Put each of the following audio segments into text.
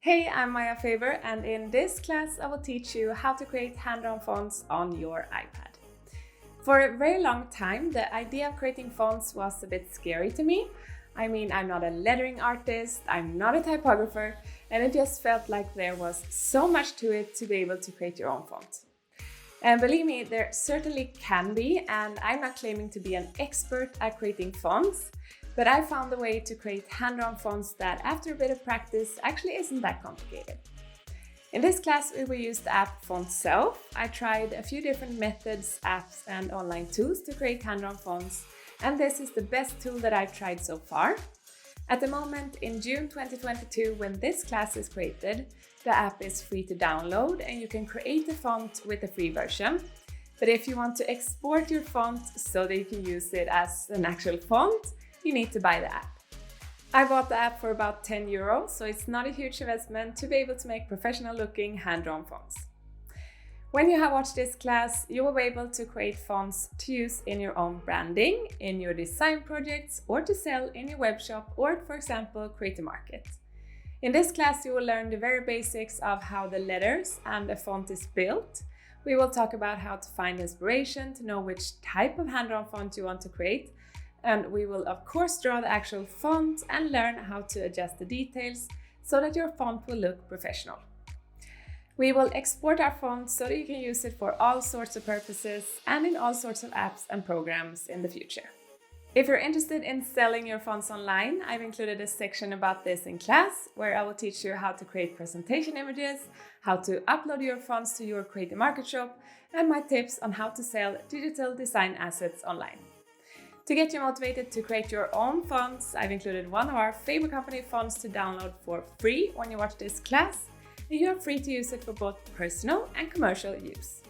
Hey, I'm Maja Faber, and in this class I will teach you how to create hand-drawn fonts on your iPad. For a very long time, the idea of creating fonts was a bit scary to me. I'm not a lettering artist, I'm not a typographer, and it just felt like there was so much to it to be able to create your own font. And believe me, there certainly can be, and I'm not claiming to be an expert at creating fonts, but I found a way to create hand-drawn fonts that, after a bit of practice, actually isn't that complicated. In this class, we will use the app FontSelf. I tried a few different methods, apps, and online tools to create hand-drawn fonts, and this is the best tool that I've tried so far. At the moment, in June 2022, when this class is created, the app is free to download and you can create a font with a free version. But if you want to export your font so that you can use it as an actual font, you need to buy the app. I bought the app for about €10, so it's not a huge investment to be able to make professional looking hand-drawn fonts. When you have watched this class, you will be able to create fonts to use in your own branding, in your design projects, or to sell in your web shop, or for example, create a market. In this class, you will learn the very basics of how the letters and the font is built. We will talk about how to find inspiration to know which type of hand-drawn font you want to create. And we will of course draw the actual font and learn how to adjust the details so that your font will look professional. We will export our font so that you can use it for all sorts of purposes and in all sorts of apps and programs in the future. If you're interested in selling your fonts online, I've included a section about this in class where I will teach you how to create presentation images, how to upload your fonts to your Create a Market shop, and my tips on how to sell digital design assets online. To get you motivated to create your own fonts, I've included one of our favorite company fonts to download for free when you watch this class, and you are free to use it for both personal and commercial use.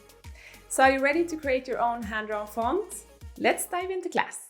So are you ready to create your own hand-drawn font? Let's dive into class.